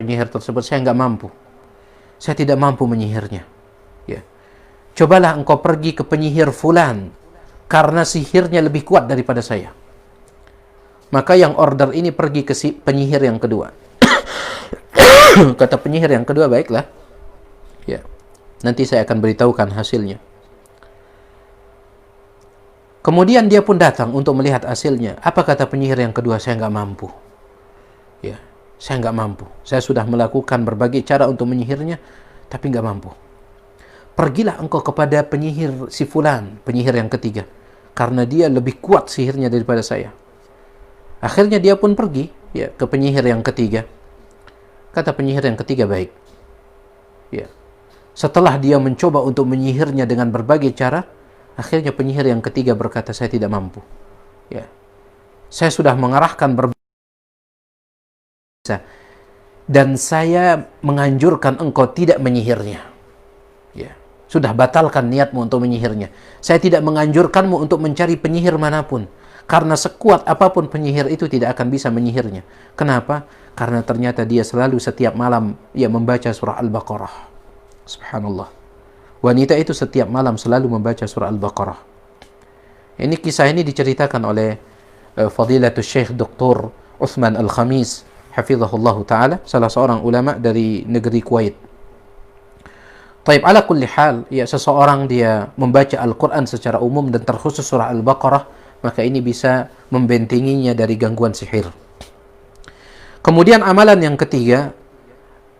A: penyihir tersebut, saya nggak mampu. Saya tidak mampu menyihirnya. Ya. Cobalah engkau pergi ke penyihir fulan, karena sihirnya lebih kuat daripada saya. Maka yang order ini pergi ke si penyihir yang kedua. Kata penyihir yang kedua, baiklah. Ya. Nanti saya akan beritahukan hasilnya. Kemudian dia pun datang untuk melihat hasilnya. Apa kata penyihir yang kedua? Saya nggak mampu. Ya, saya nggak mampu. Saya sudah melakukan berbagai cara untuk menyihirnya, tapi nggak mampu. Pergilah engkau kepada penyihir si fulan, penyihir yang ketiga, karena dia lebih kuat sihirnya daripada saya. Akhirnya dia pun pergi ya ke penyihir yang ketiga. Kata penyihir yang ketiga, baik. Ya. Setelah dia mencoba untuk menyihirnya dengan berbagai cara, akhirnya penyihir yang ketiga berkata, saya tidak mampu. Ya. Saya sudah mengarahkan berbagai dan saya menganjurkan engkau tidak menyihirnya. Ya. Sudah batalkan niatmu untuk menyihirnya. Saya tidak menganjurkanmu untuk mencari penyihir manapun. Karena sekuat apapun penyihir itu tidak akan bisa menyihirnya. Kenapa? Karena ternyata dia selalu setiap malam ia membaca surah Al-Baqarah. Subhanallah. Wanita itu setiap malam selalu membaca surah Al-Baqarah. Ini kisah ini diceritakan oleh Fadilatul Syekh Dr. Uthman Al-Khamis, hafizahullah ta'ala, salah seorang ulama dari negeri Kuwait. Taib, ala kulli hal, ya, seseorang dia membaca Al-Quran secara umum dan terkhusus surah Al-Baqarah, maka ini bisa membentenginya dari gangguan sihir. Kemudian amalan yang ketiga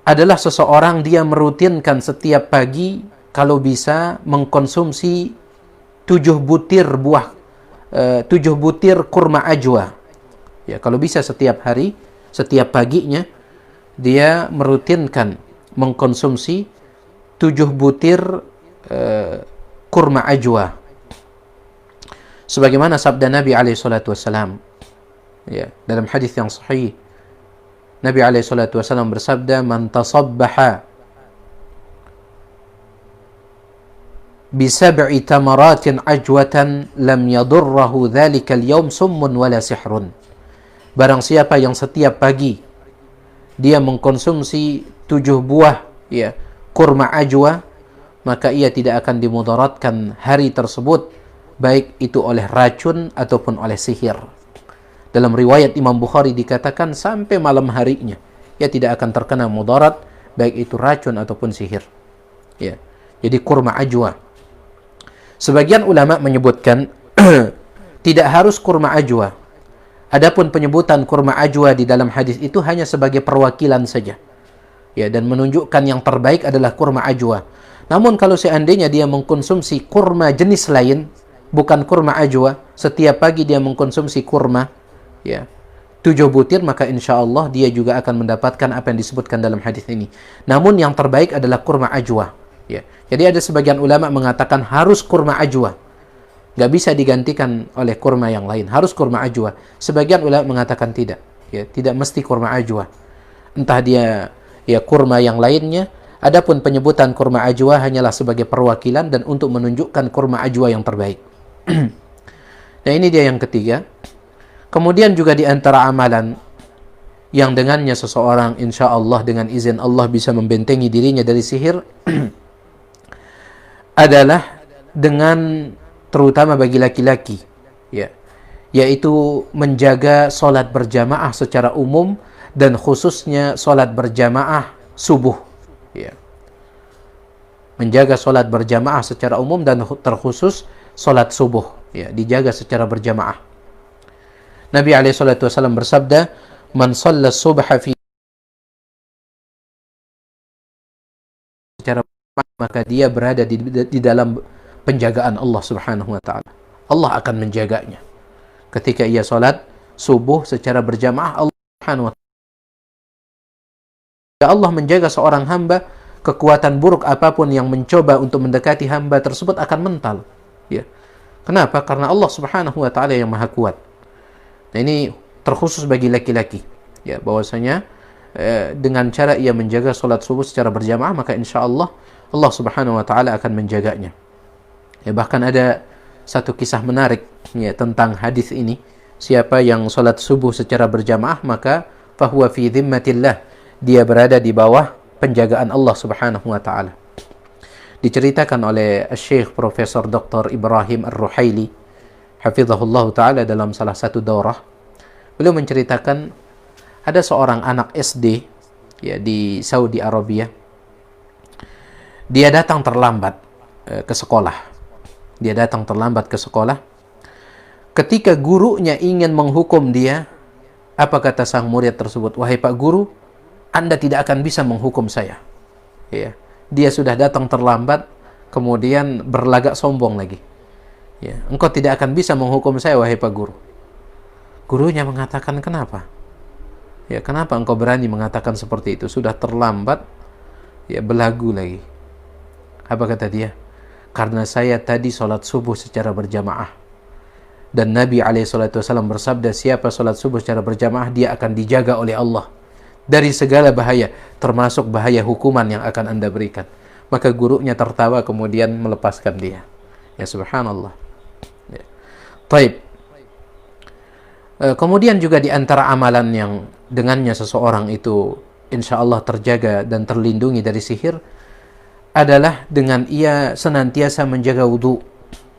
A: adalah seseorang dia merutinkan setiap pagi kalau bisa mengkonsumsi 7 butir kurma ajwa. Ya, kalau bisa setiap hari, setiap paginya dia merutinkan mengkonsumsi 7 butir kurma ajwa. Sebagaimana sabda Nabi alaihi salatu wasallam, ya, dalam hadis yang sahih, Nabi alaihi salatu wasallam bersabda, man tasabbaha bisab'i tamaratin ajwatan lam yadurrahu dhalika al-yawm summun wala sihrun. Barang siapa yang setiap pagi dia mengkonsumsi 7 buah ya kurma ajwa, maka ia tidak akan dimudaratkan hari tersebut, baik itu oleh racun ataupun oleh sihir. Dalam riwayat Imam Bukhari dikatakan sampai malam harinya ia tidak akan terkena mudarat, baik itu racun ataupun sihir. Ya. Jadi kurma ajwa. Sebagian ulama menyebutkan tidak harus kurma ajwa. Adapun penyebutan kurma ajwa di dalam hadis itu hanya sebagai perwakilan saja. Ya, dan menunjukkan yang terbaik adalah kurma ajwa. Namun kalau seandainya dia mengkonsumsi kurma jenis lain, bukan kurma ajwa, setiap pagi dia mengkonsumsi kurma, ya, 7 butir, maka insya Allah dia juga akan mendapatkan apa yang disebutkan dalam hadis ini. Namun yang terbaik adalah kurma ajwa. Ya. Jadi ada sebagian ulama mengatakan harus kurma ajwa, nggak bisa digantikan oleh kurma yang lain, harus kurma ajwa. Sebagian ulama mengatakan tidak, ya, tidak mesti kurma ajwa, entah dia ya kurma yang lainnya. Adapun penyebutan kurma ajwa hanyalah sebagai perwakilan dan untuk menunjukkan kurma ajwa yang terbaik. Nah, ini dia yang ketiga. Kemudian juga di antara amalan yang dengannya seseorang insya Allah dengan izin Allah bisa membentengi dirinya dari sihir adalah dengan, terutama bagi laki-laki, ya, yaitu menjaga sholat berjamaah secara umum dan khususnya sholat berjamaah subuh. Ya. Menjaga sholat berjamaah secara umum dan terkhusus sholat subuh, ya, dijaga secara berjamaah. Nabi SAW bersabda, man shalla subha fi, secara maka dia berada di dalam penjagaan Allah Subhanahu wa taala. Allah akan menjaganya. Ketika ia salat subuh secara berjamaah, Allah Subhanahu wa taala, Allah menjaga seorang hamba, kekuatan buruk apapun yang mencoba untuk mendekati hamba tersebut akan mental. Ya. Kenapa? Karena Allah Subhanahu wa taala yang Maha Kuat. Nah, ini terkhusus bagi laki-laki. Ya, bahwasanya dengan cara ia menjaga salat subuh secara berjamaah, maka insya Allah Allah Subhanahu wa taala akan menjaganya. Ya, bahkan ada satu kisah menarik ya tentang hadis ini. Siapa yang salat subuh secara berjamaah maka fahuwa fi dhimmatillah. dia berada di bawah penjagaan Allah Subhanahu wa taala. Diceritakan oleh Syekh Profesor Dr. Ibrahim Ar-Ruhaili hafizahullah taala dalam salah satu daurah. Beliau menceritakan ada seorang anak SD ya di Saudi Arabia. Dia datang terlambat ke sekolah. Dia datang terlambat ke sekolah. Ketika gurunya ingin menghukum dia, apa kata sang murid tersebut? Wahai Pak Guru, Anda tidak akan bisa menghukum saya. Ya. Dia sudah datang terlambat, kemudian berlagak sombong lagi. Ya. Engkau tidak akan bisa menghukum saya, wahai Pak Guru. Gurunya mengatakan, kenapa? Ya, kenapa engkau berani mengatakan seperti itu? Sudah terlambat, ya belagu lagi. Apa kata dia? Karena saya tadi sholat subuh secara berjamaah. Dan Nabi SAW bersabda, siapa sholat subuh secara berjamaah, dia akan dijaga oleh Allah dari segala bahaya, termasuk bahaya hukuman yang akan Anda berikan. Maka gurunya tertawa kemudian melepaskan dia. Ya subhanallah. Ya. Taib. Kemudian juga di antara amalan yang dengannya seseorang itu insya Allah terjaga dan terlindungi dari sihir adalah dengan ia senantiasa menjaga wudu,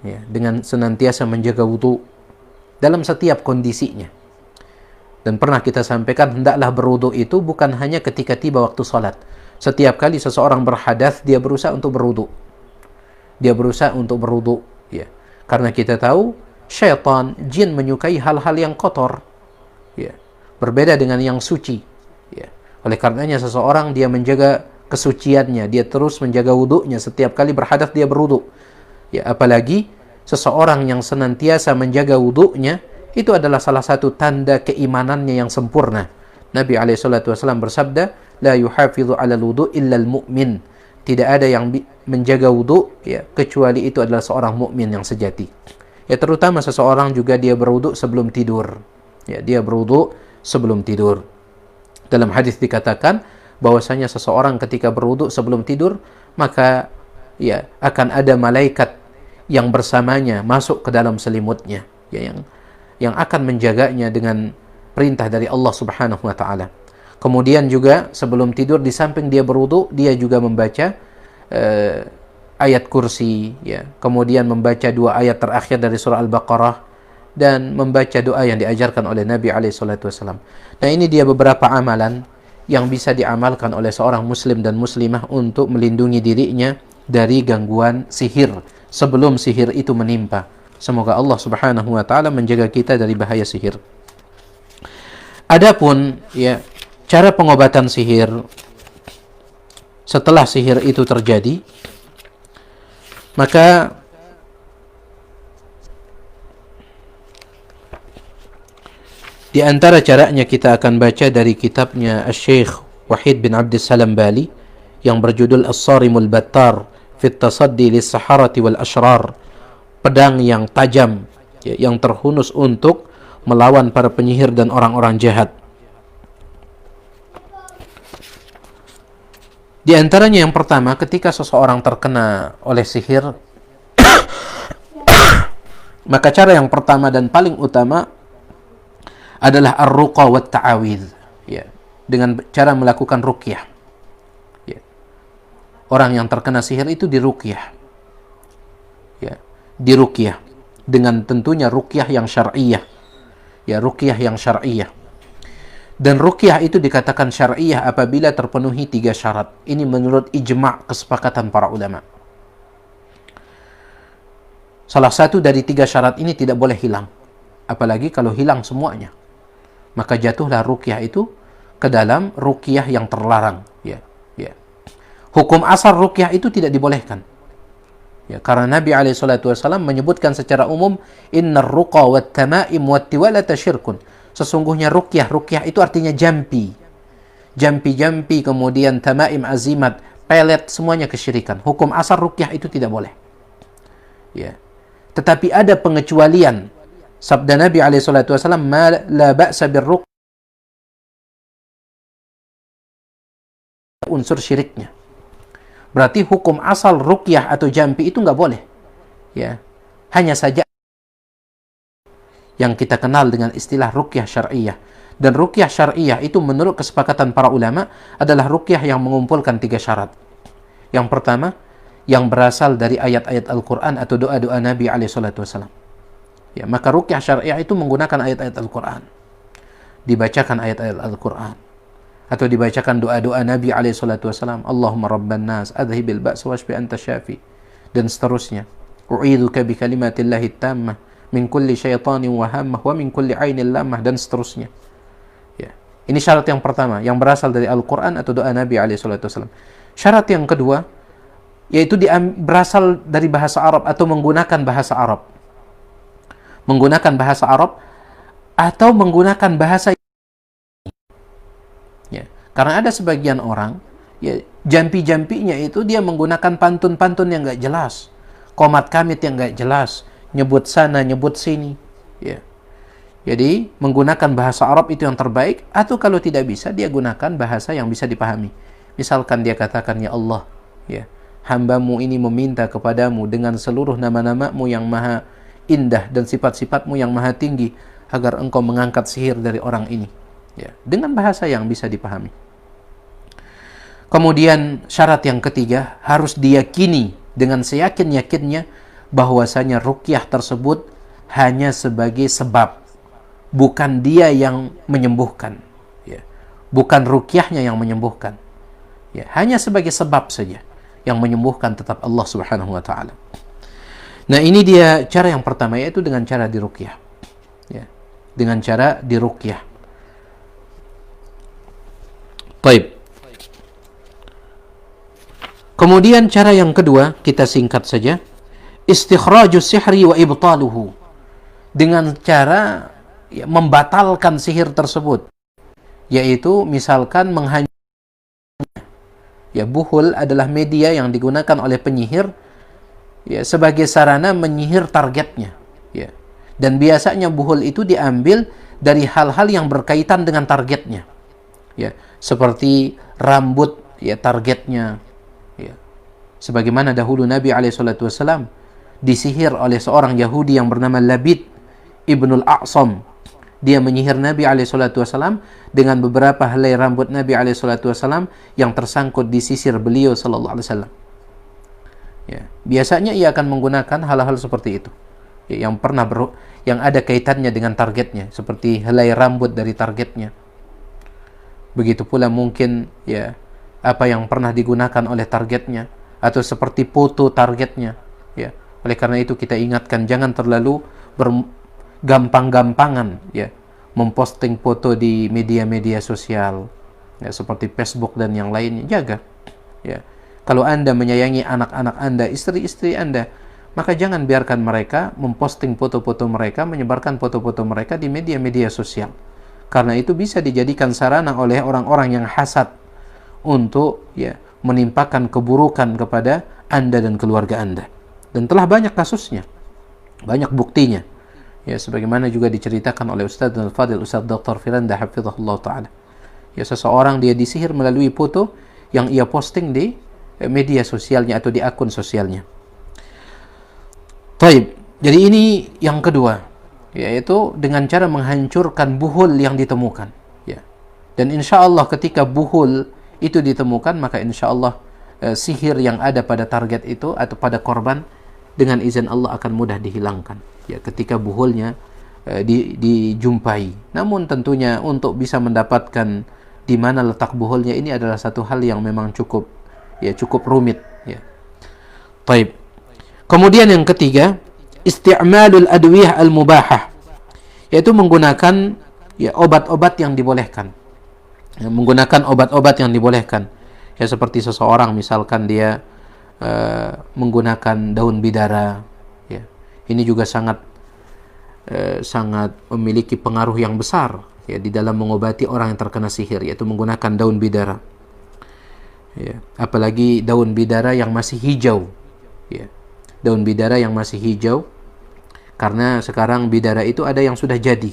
A: ya, dengan senantiasa menjaga wudu dalam setiap kondisinya. Dan pernah kita sampaikan, hendaklah berwudu itu bukan hanya ketika tiba waktu salat. Setiap kali seseorang berhadas, dia berusaha untuk berwudu. Dia berusaha untuk berwudu, ya. Karena kita tahu syaitan, jin menyukai hal-hal yang kotor, ya. Berbeda dengan yang suci, ya. Oleh karenanya seseorang dia menjaga kesuciannya, dia terus menjaga wudunya, setiap kali berhadas dia berwudu. Ya, apalagi seseorang yang senantiasa menjaga wudunya, itu adalah salah satu tanda keimanannya yang sempurna. Nabi SAW bersabda, la yuhafidhu 'alal wudu' illa al-mu'min. Tidak ada yang menjaga wudu, ya, kecuali itu adalah seorang mukmin yang sejati. Ya, terutama seseorang juga dia berwudu sebelum tidur. Ya, dia berwudu sebelum tidur. Dalam hadis dikatakan bahwasanya seseorang ketika berwudu sebelum tidur, maka ya akan ada malaikat yang bersamanya masuk ke dalam selimutnya, ya, yang akan menjaganya dengan perintah dari Allah Subhanahu wa taala. Kemudian juga sebelum tidur, di samping dia berwudu, dia juga membaca ayat kursi, ya. Kemudian membaca 2 ayat terakhir dari surah Al-Baqarah dan membaca doa yang diajarkan oleh Nabi SAW. Nah, ini dia beberapa amalan yang bisa diamalkan oleh seorang muslim dan muslimah untuk melindungi dirinya dari gangguan sihir sebelum sihir itu menimpa. Semoga Allah Subhanahu wa taala menjaga kita dari bahaya sihir. Adapun ya cara pengobatan sihir setelah sihir itu terjadi, maka di antara caranya kita akan baca dari kitabnya Syekh Wahid bin Abdussalam Bali yang berjudul As-Sarimul Battar fi Tasaddi lis-Saharati wal Ashrar, pedang yang tajam, ya, yang terhunus untuk melawan para penyihir dan orang-orang jahat. Di antaranya yang pertama, ketika seseorang terkena oleh sihir, maka cara yang pertama dan paling utama adalah ar-ruqa wa ta'awidz, ya, dengan cara melakukan ruqyah. Ya. Orang yang terkena sihir itu diruqyah. Ya, diruqyah dengan tentunya ruqyah yang syar'iyah. Ya, ruqyah yang syar'iyah. Dan ruqyah itu dikatakan syar'iyah apabila terpenuhi 3 syarat. Ini menurut ijma' kesepakatan para ulama. Salah satu dari 3 syarat ini tidak boleh hilang. Apalagi kalau hilang semuanya, maka jatuhlah ruqyah itu ke dalam ruqyah yang terlarang. Ya, ya. Hukum asal ruqyah itu tidak dibolehkan. Ya, karena Nabi SAW menyebutkan secara umum, innar ruqa wat tamaim wat tiwalata syirkun. Sesungguhnya ruqyah itu artinya jampi. Jampi-jampi, kemudian tamaim, azimat, pelet, semuanya kesyirikan. Hukum asal ruqyah itu tidak boleh. Ya. Tetapi ada pengecualian. Sabda Nabi SAW, ma la ba'sa birruqyah, unsur syiriknya. Berarti hukum asal ruqyah atau jampi itu nggak boleh. Ya. Hanya saja yang kita kenal dengan istilah ruqyah syar'iyah. Dan ruqyah syariah itu menurut kesepakatan para ulama adalah ruqyah yang mengumpulkan 3 syarat. Yang pertama, yang berasal dari ayat-ayat Al-Quran atau doa-doa Nabi SAW. Ya, maka ruqyah syariah itu menggunakan ayat-ayat Al-Quran. Dibacakan ayat-ayat Al-Quran. Atau dibacakan doa-doa Nabi SAW. Allahumma rabban nas, adhibil ba's washfi anta syafi. Dan seterusnya. U'idhuka bi kalimatillahi tammah min kulli syaitanin wa hammah wa min kulli ainin lamah, dan seterusnya. Ya. Ini syarat yang pertama, yang berasal dari Al-Quran atau doa Nabi SAW. Syarat yang kedua, yaitu berasal dari bahasa Arab atau menggunakan bahasa Arab. Menggunakan bahasa Arab atau menggunakan bahasa, ya. Karena ada sebagian orang, ya, jampi-jampinya itu dia menggunakan pantun-pantun yang nggak jelas, qomat kamit yang nggak jelas, nyebut sana, nyebut sini, ya. Jadi menggunakan bahasa Arab itu yang terbaik, atau kalau tidak bisa dia gunakan bahasa yang bisa dipahami. Misalkan dia katakan, ya Allah, ya, hamba-Mu ini meminta kepadamu dengan seluruh nama-nama-Mu yang maha indah dan sifat-sifat-Mu yang maha tinggi, agar Engkau mengangkat sihir dari orang ini, ya, dengan bahasa yang bisa dipahami. Kemudian syarat yang ketiga, harus diyakini dengan seyakin-yakinnya bahwasanya ruqyah tersebut hanya sebagai sebab, bukan dia yang menyembuhkan, ya. Bukan ruqyahnya yang menyembuhkan, ya. Hanya sebagai sebab saja. Yang menyembuhkan tetap Allah Subhanahu wa taala. Nah, ini dia cara yang pertama, yaitu dengan cara diruqyah, ya. Dengan cara diruqyah. Baik. Kemudian cara yang kedua, kita singkat saja. Istikhrajus sihri wa ibtaluhu. Dengan cara, ya, membatalkan sihir tersebut. Yaitu misalkan ya, buhul adalah media yang digunakan oleh penyihir, ya, sebagai sarana menyihir targetnya, ya. Dan biasanya buhul itu diambil dari hal-hal yang berkaitan dengan targetnya, ya, seperti rambut, ya, targetnya, ya. Sebagaimana dahulu Nabi SAW disihir oleh seorang Yahudi yang bernama Labid ibnul A'sam. Dia menyihir Nabi SAW dengan beberapa helai rambut Nabi SAW yang tersangkut di sisir beliau SAW. Ya, biasanya ia akan menggunakan hal-hal seperti itu, ya, yang ada kaitannya dengan targetnya, seperti helai rambut dari targetnya. Begitu pula mungkin, ya, apa yang pernah digunakan oleh targetnya, atau seperti foto targetnya, ya. Oleh karena itu kita ingatkan, jangan terlalu gampang-gampangan, ya, memposting foto di media-media sosial, ya, seperti Facebook dan yang lainnya. Jaga, ya. Kalau Anda menyayangi anak-anak Anda, istri-istri Anda, maka jangan biarkan mereka memposting foto-foto mereka, menyebarkan foto-foto mereka di media-media sosial. Karena itu bisa dijadikan sarana oleh orang-orang yang hasad untuk, ya, menimpakan keburukan kepada Anda dan keluarga Anda. Dan telah banyak kasusnya, banyak buktinya, ya, sebagaimana juga diceritakan oleh Ustaz Al-Fadil, Ustaz Dr. Firanda hafizahullah ta'ala. Ya, seseorang dia disihir melalui foto yang ia posting di media sosialnya atau di akun sosialnya. Taib. Jadi ini yang kedua, yaitu dengan cara menghancurkan buhul yang ditemukan, ya. Dan insya Allah ketika buhul itu ditemukan, maka insya Allah sihir yang ada pada target itu atau pada korban dengan izin Allah akan mudah dihilangkan, ya, ketika buhulnya dijumpai. Namun tentunya untuk bisa mendapatkan di mana letak buhulnya ini adalah satu hal yang memang cukup rumit, ya. Baik. Kemudian yang ketiga, isti'malul adwiyah al-mubahah, yaitu menggunakan, ya, obat-obat yang dibolehkan. Ya, menggunakan obat-obat yang dibolehkan. Ya, seperti seseorang misalkan dia menggunakan daun bidara, ya. Ini juga sangat memiliki pengaruh yang besar, ya, di dalam mengobati orang yang terkena sihir, yaitu menggunakan daun bidara. Ya, apalagi daun bidara yang masih hijau, ya. Daun bidara yang masih hijau, karena sekarang bidara itu ada yang sudah jadi,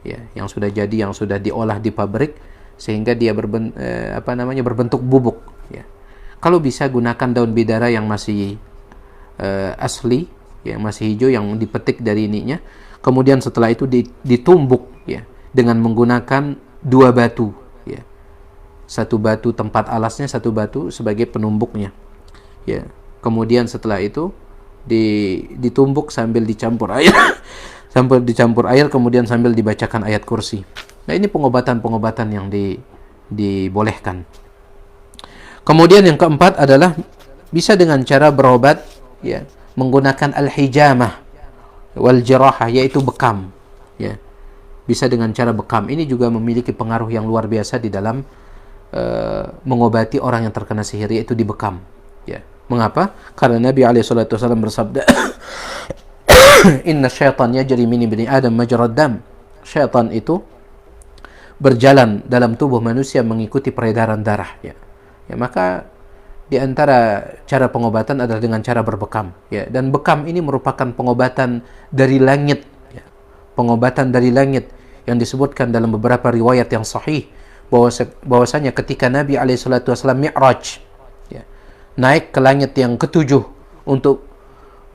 A: ya, yang sudah diolah di pabrik sehingga dia berbentuk bubuk, ya. Kalau bisa gunakan daun bidara yang masih asli, yang masih hijau, yang dipetik dari ininya, kemudian setelah itu ditumbuk, ya, dengan menggunakan dua batu, ya. Satu batu tempat alasnya, satu batu sebagai penumbuknya, ya. Kemudian setelah itu ditumbuk sambil dicampur air sambil dicampur air, kemudian sambil dibacakan ayat kursi. Nah, ini pengobatan-pengobatan yang dibolehkan. Kemudian yang keempat adalah bisa dengan cara berobat, ya, menggunakan al-hijamah wal jirahah, yaitu bekam, ya. Bisa dengan cara bekam. Ini juga memiliki pengaruh yang luar biasa di dalam mengobati orang yang terkena sihir, yaitu dibekam, ya. Mengapa? Karena Nabi SAW bersabda, Inna syaitan yajri min ibni Adam majrad dam. Syaitan itu berjalan dalam tubuh manusia mengikuti peredaran darah, ya. Ya, maka di antara cara pengobatan adalah dengan cara berbekam, ya. Dan bekam ini merupakan pengobatan dari langit, ya. Pengobatan dari langit yang disebutkan dalam beberapa riwayat yang sahih bahwasanya ketika Nabi SAW mi'raj, ya, naik ke langit yang ketujuh untuk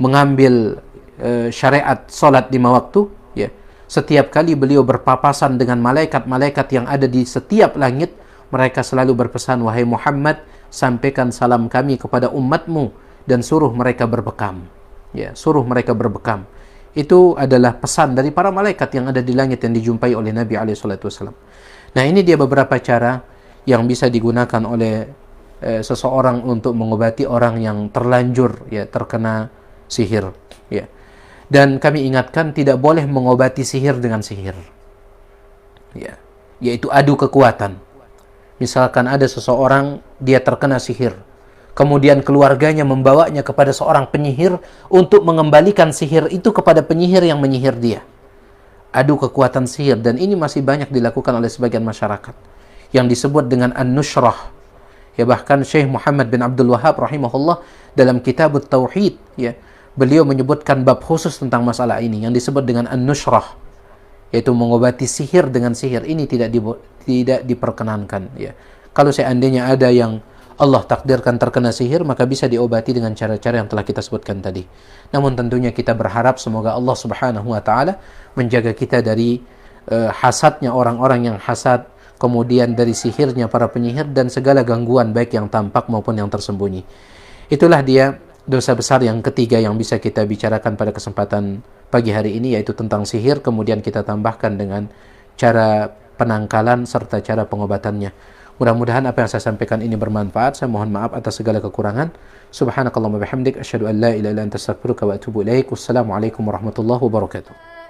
A: mengambil syariat salat 5 waktu, ya, setiap kali beliau berpapasan dengan malaikat-malaikat yang ada di setiap langit, mereka selalu berpesan, wahai Muhammad, sampaikan salam kami kepada umatmu dan suruh mereka berbekam, ya, suruh mereka berbekam. Itu adalah pesan dari para malaikat yang ada di langit yang dijumpai oleh Nabi SAW. Nah, ini dia beberapa cara yang bisa digunakan oleh seseorang untuk mengobati orang yang terlanjur, ya, terkena sihir, ya. Dan kami ingatkan, tidak boleh mengobati sihir dengan sihir, ya, yaitu adu kekuatan. Misalkan ada seseorang dia terkena sihir, kemudian keluarganya membawanya kepada seorang penyihir untuk mengembalikan sihir itu kepada penyihir yang menyihir dia. Adu kekuatan sihir, dan ini masih banyak dilakukan oleh sebagian masyarakat yang disebut dengan an-nushrah. Ya, bahkan Syekh Muhammad bin Abdul Wahhab rahimahullah dalam kitab Tauhid, ya, beliau menyebutkan bab khusus tentang masalah ini yang disebut dengan an-nushrah, yaitu mengobati sihir dengan sihir. Ini tidak diperkenankan, ya. Kalau seandainya ada yang Allah takdirkan terkena sihir, maka bisa diobati dengan cara-cara yang telah kita sebutkan tadi. Namun tentunya kita berharap semoga Allah Subhanahu wa taala menjaga kita dari hasadnya orang-orang yang hasad, kemudian dari sihirnya para penyihir dan segala gangguan baik yang tampak maupun yang tersembunyi. Itulah dia dosa besar yang ketiga yang bisa kita bicarakan pada kesempatan pagi hari ini, yaitu tentang sihir. Kemudian kita tambahkan dengan cara penangkalan serta cara pengobatannya. Mudah-mudahan apa yang saya sampaikan ini bermanfaat. Saya mohon maaf atas segala kekurangan. Subhanakallahumma bihamdik, asyhadu an la ilaha illa anta astaghfiruka wa atubu ilaik. Wassalamualaikum warahmatullahi wabarakatuh.